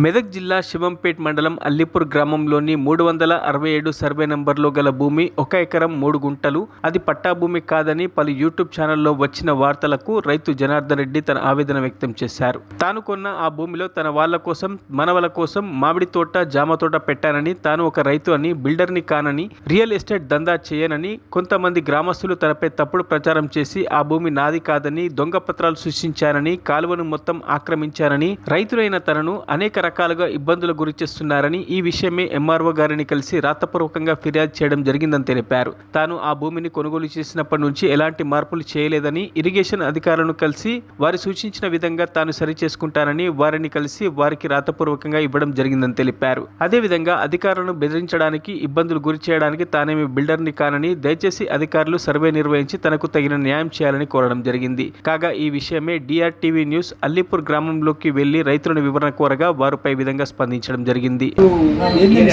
మెదక్ జిల్లా శివంపేట్ మండలం అల్లిపూర్ గ్రామంలోని 367 సర్వే నంబర్లో గల భూమి 1 ఎకరం 3 గుంటలు అది పట్టా భూమి కాదని పలు యూట్యూబ్ ఛానల్లో వచ్చిన వార్తలకు రైతు జనార్దన్ రెడ్డి తన ఆవేదన వ్యక్తం చేశారు. తాను కొన్న ఆ భూమిలో తన వాళ్ళ కోసం మనవల కోసం మామిడి తోట జామ తోట పెట్టానని, తాను ఒక రైతు అని, బిల్డర్ని కానని, రియల్ ఎస్టేట్ దందా చేయనని, కొంతమంది గ్రామస్తులు తనపై తప్పుడు ప్రచారం చేసి ఆ భూమి నాది కాదని దొంగ పత్రాలు సృష్టించారని, కాలువను మొత్తం ఆక్రమించారని, రైతులైన తనను అనేక రకాలుగా ఇబ్బందులు గురిచేస్తున్నారని, ఈ విషయమే ఎంఆర్ఓ గారిని కలిసి రాతపూర్వకంగా ఫిర్యాదు చేయడం జరిగిందని తెలిపారు. తాను ఆ భూమిని కొనుగోలు చేసినప్పటి నుంచి ఎలాంటి మార్పులు చేయలేదని, ఇరిగేషన్ అధికారులను కలిసి వారు సూచించిన విధంగా తాను సరి చేసుకుంటానని వారిని కలిసి వారికి రాతపూర్వకంగా ఇవ్వడం జరిగిందని తెలిపారు. అదేవిధంగా అధికారులను బెదిరించడానికి, ఇబ్బందులు గురి చేయడానికి తానేమి బిల్డర్ని కానని, దయచేసి అధికారులు సర్వే నిర్వహించి తనకు తగిన న్యాయం చేయాలని కోరడం జరిగింది. కాగా ఈ విషయమే DRTV న్యూస్ అల్లిపూర్ గ్రామంలోకి వెళ్లి రైతులను వివరణ కోరగా వారిపై విధంగా స్పందించడం జరిగింది.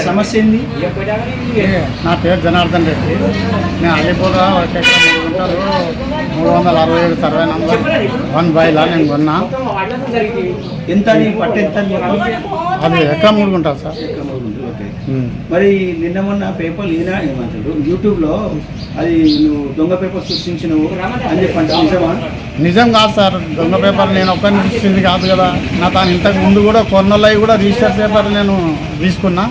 సమస్య ఏంది? నా పేరు జనార్దన్ రెడ్డి. నేను అల్లిపూర్ 367 సర్వే నంబర్ 1/లా నేను కొన్నా. ఎంత పట్ట ఎంత? అది ఎకరం 3 గుంటలు సార్. మరి నిన్న మొన్న పేపర్లు ఈనా ఏమంటారు యూట్యూబ్లో అది నువ్వు దొంగ పేపర్ సృష్టించినవు అని చెప్పంటే నిజమా? నిజం కాదు సార్. దొంగ పేపర్ నేను ఒక్కరిని ఇచ్చింది కాదు కదా. నా తాను ఇంతకు ముందు కూడా కొన్నోళ్ళవి కూడా రిజిస్టర్ పేపర్ నేను తీసుకున్నా,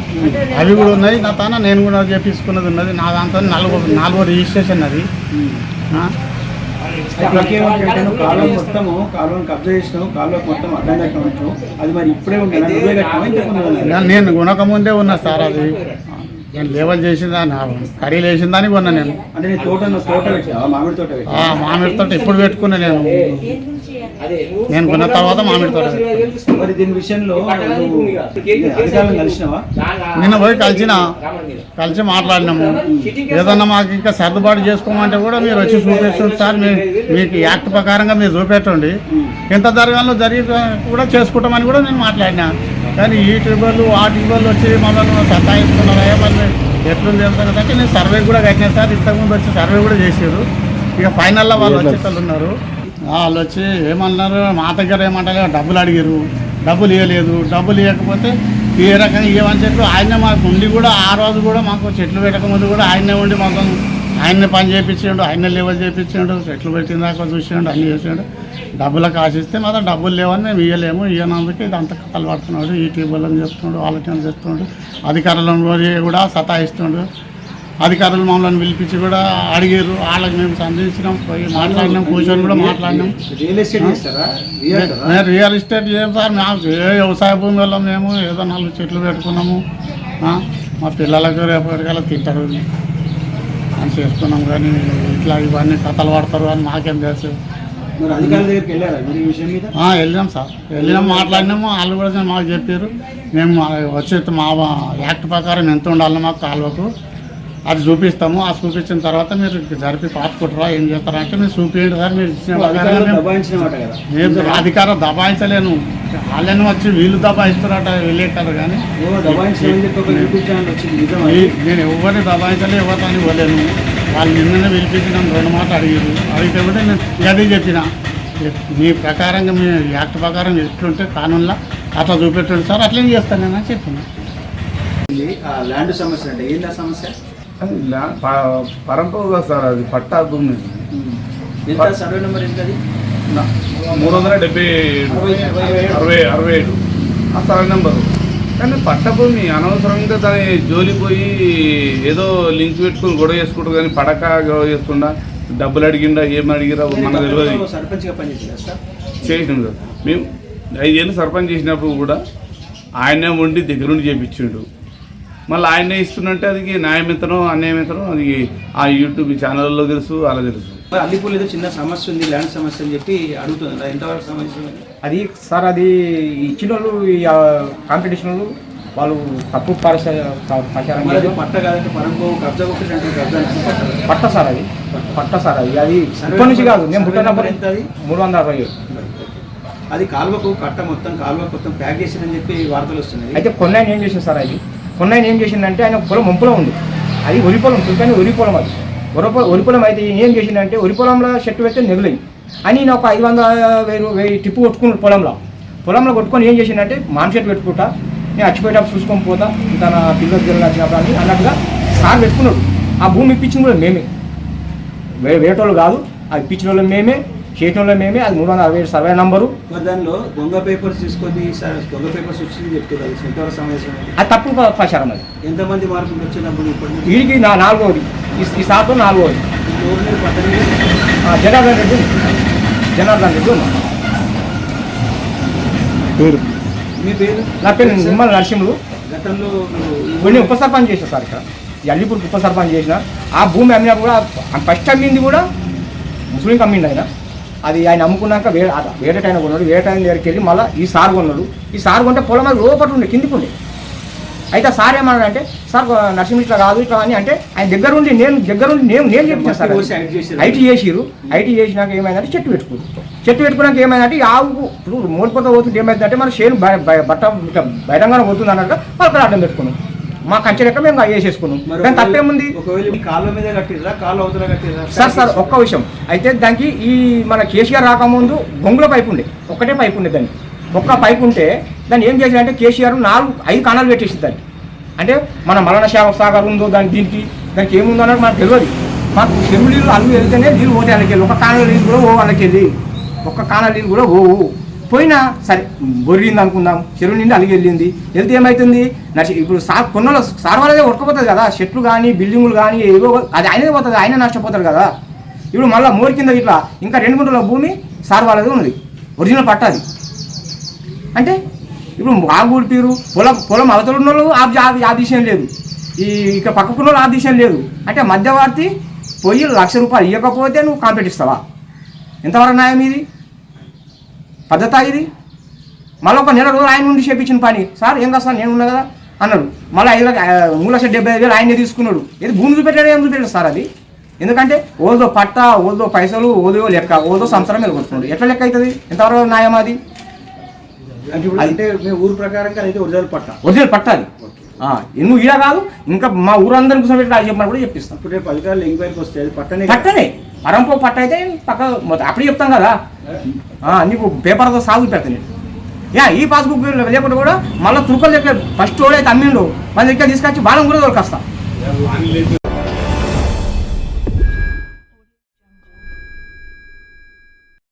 అవి కూడా ఉన్నాయి. నా తాన నేను కూడా చేపించుకున్నది ఉన్నది. నా దాంతో నాలుగో రిజిస్ట్రేషన్ అది. కాలువ మొత్తము కాలువను కబ్జా చేసినావు, కాలువ మొత్తం అడ్డం కట్టవచ్చు. అది మరి ఇప్పుడే ఉంటుంది. నేను కొనక ముందే ఉన్నా సార్. అది నేను లేవల్ చేసిందా, కడీలు వేసిందని కొన్నా నేను. అంటే నీ తోట పెట్టావా? మామిడి తోట? మామిడి తోట ఇప్పుడు పెట్టుకున్నా నేను కొన్న తర్వాత మామిడి తోట. మరి దీని విషయంలో అధికారులను కలిసినావా? నిన్న పోయి కలిసి మాట్లాడినాము. ఏదన్నా మాకు ఇంకా సర్దుబాటు చేసుకోమంటే కూడా మీరు వచ్చి చూపించండి సార్, మీకు యాక్ట్ ప్రకారంగా మీరు చూపెట్టండి, ఎంత జరగాలో జరిగి కూడా చేసుకుంటామని కూడా నేను మాట్లాడినా. కానీ ఈ ట్రిబుల్ ఆ ట్రిబుల్ వచ్చి మమ్మల్ని సతాయిస్తున్నారా, మళ్ళీ ఎట్లుంది అంటే నేను సర్వే కూడా కట్టినా సార్. ఇంతకుముందు వచ్చి సర్వే కూడా చేసారు. ఇక ఫైనల్లో వాళ్ళు వచ్చేటోళ్ళు ఉన్నారు. వాళ్ళు వచ్చి ఏమన్నారు, మా దగ్గర ఏమంటారు, డబ్బులు అడిగారు, డబ్బులు ఇవ్వలేదు. డబ్బులు ఇవ్వకపోతే ఏ రకంగా ఇవ్వమని చెప్పి ఆయన మాకు ఉండి కూడా ఆ రోజు కూడా మాకు చెట్లు పెట్టకముందు కూడా ఆయనే ఉండి మాకు ఆయన్నే పని చేయించాడు, ఆయన్నే లెవెల్ చేయించాడు, చెట్లు పెట్టిన దాకా చూసాడు, అన్నీ చేసాడు. డబ్బులకు ఆశిస్తే మాత్రం డబ్బులు లేవని మేము ఇవ్వలేము, ఇవ్వనందుకు ఇది అంత కథలు పడుతున్నాడు, ఈ టీబుల్ని చెప్తున్నాడు, ఆలోచన చేస్తున్నాడు. అధికారులను కూడా సతాయిస్తున్నాడు. అధికారులు మమ్మల్ని పిలిపించి కూడా అడిగారు. వాళ్ళకి మేము సంధించినాం, పోయి మాట్లాడినాం, కూర్చొని కూడా మాట్లాడినాం. మేము రియల్ ఎస్టేట్ చేయం సార్. మాకు వ్యవసాయ భూమి వల్ల మేము ఏదో 4 చెట్లు పెట్టుకున్నాము, మా పిల్లలకు రేపటికల్లా తింటారు అని చేసుకున్నాం. కానీ ఇట్లా ఇవన్నీ కథలు పడతారు అని మాకేం తెలుసు. వెళ్ళినాం సార్, వెళ్ళినాం, మాట్లాడినాము. వాళ్ళు కూడా మాకు చెప్పారు. మేము వచ్చే మా యాక్ట్ ప్రకారం ఎంత ఉండాలి మాకు కాలువకు అది చూపిస్తాము. అది చూపించిన తర్వాత మీరు జరిపి పాతుకుంటారా, ఏం చేస్తారంటే మీరు చూపించండి సార్. మీరు ఇచ్చిన అధికారం దబాయించలేను, వాళ్ళని వచ్చి వీళ్ళు దబాయిస్తారట, వీళ్ళే కదా. కానీ నేను ఎవరిని దబాయించలే, ఎవరిని ఇవ్వలేను. వాళ్ళు నిన్ననే పిలిపించి నన్ను 2 మాటలు అడిగారు. అడిగితే కూడా నేను అది చెప్పిన, మీ ప్రకారంగా మీ యాక్ట్ ప్రకారం ఎట్లుంటే కానూన్లో అట్లా చూపెట్టండి సార్, అట్లనే చేస్తాను నేను అని చెప్పిన. ల్యాండ్ సమస్య అంటే ఏంటి ఆ సమస్య? పరంపరగా సార్, అది పట్టా భూమి. సర్వే నెంబర్ ఎంత? 367 ఆ సర్వే నెంబరు. కానీ పట్ట భూమి అనవసరంగా దాని జోలిపోయి ఏదో లింక్ పెట్టుకుని గొడవ చేసుకుంటారు. కానీ పడక గొడవ చేసుకుండా డబ్బులు అడిగిండా, ఏం అడిగిరా మనకు తెలియదు. సర్పంచ్గా పనిచేసిందా సార్? చేసినాం సార్. మేము 5 ఏళ్ళు సర్పంచ్ చేసినప్పుడు కూడా ఆయనే ఉండి దగ్గరుండి చేయించిండు. మళ్ళీ ఆయనే ఇస్తున్నట్టే అది న్యాయం ఎంతనో అన్యాయం ఎంతనో అది ఆ యూట్యూబ్ ఛానల్లో తెలుసు, అలా తెలుసు. అల్లిపూర్లో ఏదో చిన్న సమస్య ఉంది, ల్యాండ్ సమస్య అని చెప్పి అడుగుతుంది. ఎంతవరకు సమస్య అది సార్? అది ఇచ్చిన వాళ్ళు కాంపిటీషన్ వాళ్ళు తప్పు ప్రచారం పట్ట కాదంటే పరంపో కబ్జా పట్ట సార్. అది పట్ట సార్. అది ఇప్పటి నుంచి కాదు, నేను పుట్టిన నెంబర్ ఎంత? అది 367. అది కాలువకు కట్ట మొత్తం కాలువ మొత్తం ప్యాక్ చేసిందని చెప్పి వార్తలు వస్తున్నాయి. అయితే కొన్నాయన ఏం చేసింది సార్? అది కొన్నాయన ఏం చేసిందంటే ఆయన పొలం ముంపులో ఉంది. అది వరి పొలం, కానీ వరి పొలం. అది వరి పొలం అయితే ఏం చేసిందంటే వరి పొలంలో చెట్టు పెడితే నెగులయి అని నేను ఒక 500,000 టిప్పు కొట్టుకున్నాడు పొలంలో. పొలంలో కొట్టుకొని ఏం చేసిందంటే మామిడి పెట్టుకుంటా, నేను చచ్చిపోయేటప్పుడు చూసుకొని పోతా, ఇంత నా పిల్లలు జిల్లా వచ్చినప్పుడు అని అన్నట్టుగా సార్ పెట్టుకున్నాడు. ఆ భూమి ఇప్పించింది కూడా మేమే, వేరేటోళ్ళు కాదు, అది ఇప్పించిన వాళ్ళు మేమే, చేసిన వాళ్ళు మేమే. అది 367 సర్వే నంబరు. మరి దానిలో దొంగ పేపర్స్ తీసుకొని దొంగ పేపర్స్ వచ్చింది చెప్తున్నారు, ఎంతవరకు సమావేశం అది తప్పు ప్రచారం. అది ఎంతమంది మార్పులు వచ్చినప్పుడు ఇప్పుడు వీడికి నాలుగోది, ఈ సార్తో నాలుగోది. జనార్దన్ రెడ్డి ఉన్నా. మీ పేరు? నా పేరు నిమ్మల నరసింహులు. గతంలో కొన్ని ఉప సర్పంచ్ చేసిన సార్ ఇక్కడ, ఈ అల్లిపూర్కి ఉప సర్పంచ్ చేసిన. ఆ భూమి అమ్మినా కూడా ఫస్ట్ అమ్మింది కూడా ముస్లింకి అమ్మింది ఆయన. అది ఆయన అమ్ముకున్నాక వేరే టైం కొన్నాడు. వేరే టైం దగ్గరికి వెళ్ళి మళ్ళీ ఈ సార్ కొన్నాడు. ఈ సార్ కొంటే పొలం అది లోపల ఉండే, కిందికి ఉండే. అయితే సార్ ఏమన్నాడంటే, సార్ నరసింహ ఇట్లా కాదు ఇట్లా అని అంటే ఆయన దగ్గరుండి నేను చెప్తాను సార్. ఐటీ చేసినాక ఏమైందంటే చెట్టు పెట్టుకున్నాక ఏమైందంటే ఈ ఆవుకు ఇప్పుడు మోడిపోతా పోతుంది. ఏమైందంటే మన షేరు బట్ట బయటంగానే పోతుంది అన్నట్టుగా పలకలు అడ్డం పెట్టుకున్నాం. మా కంచె లెక్క మేము వేసేసుకున్నాం. దాని తప్పేముంది? సార్ ఒక్క విషయం అయితే, దానికి ఈ మన కేసీఆర్ రాకముందు బొంగుల పైపు ఉండే, ఒక్కటే పైపు ఉండే. దానికి ఒక్క పైపు ఉంటే దాన్ని ఏం చేశారంటే కేసీఆర్ 4-5 కాణాలు పెట్టేసి దాన్ని. అంటే మన మలన సాగర్ ఉందో దానికి ఏముందో అన్నది మనకు తెలియదు. మాకు చెరువు నీళ్ళు అల్లు వెళ్తేనే నీళ్ళు పోతే వాళ్ళకెళ్ళి, ఒక కాణాల నీళ్ళు కూడా వాళ్ళకెళ్ళి, ఒక్క కాణాల నీళ్ళు కూడా పోయినా సరే బొర్రింది అనుకుందాం, చెరువు నిండి అలిగి వెళ్తే ఏమవుతుంది? ఇప్పుడు కొన్నలో సార్ వాళ్ళదే ఉడకపోతుంది కదా, చెట్లు కానీ బిల్డింగులు కానీ ఏవో అది ఆయనదే పోతుంది, ఆయన నష్టపోతారు కదా. ఇప్పుడు మళ్ళీ మోరి కింద ఇట్లా ఇంకా 2 గుంటల భూమి సార్ వాళ్ళదే ఉన్నది, ఒరిజినల్ పట్టాది. అంటే ఇప్పుడు ఆగుడిపీరు పొలం అవతల ఉన్న వాళ్ళు ఆదేశం లేదు, ఈ ఇక పక్కకున్న వాళ్ళు ఆదేశం లేదు. అంటే మధ్యవర్తి పోయి ₹1,00,000 ఇవ్వకపోతే నువ్వు కాంప్లీట్ ఇస్తావా? ఎంతవరకు న్యాయం ఇది? పద్ధత ఇది? మళ్ళీ ఒక నెల రోజులు ఆయన నుండి చేపించిన పని, సార్ ఏం కాదు సార్ నేను ఉన్నా కదా అన్నాడు. మళ్ళీ 3,75,000 ఆయనే తీసుకున్నాడు. ఏది భూమి చూపెట్టాడు, ఏం చూపెట్టాడు సార్ అది? ఎందుకంటే ఓదో పట్ట, ఓదో పైసలు, ఓదో లెక్క, ఓదో సంవత్సరం మీద కొట్టుకున్నాడు. ఎట్లా లెక్క అవుతుంది? ఎంతవరకు న్యాయం అది? అంటే ఊరు ప్రకారంగా అయితే ఒరిజినల్ పట్ట అది. నువ్వు ఇలా కాదు, ఇంకా మా ఊరందరినీ కూర్చోబెట్టి అది చెప్పమని కూడా చెప్పిస్తాం. ఇప్పుడు రేపు అధికారులు ఎంక్వైరీకి వస్తే పట్టనే పరంపో పట్ట అయితే పక్క అప్పుడు చెప్తాం కదా, నీకు పేపర్తో సాగు పెడతాను. ఈ పాస్బుక్ లేకుండా కూడా మళ్ళీ తురుకలు దగ్గర ఫస్ట్ అయితే అమ్మిండు, మన దగ్గర తీసుకొచ్చి బాలం కూడా దొరకస్తా.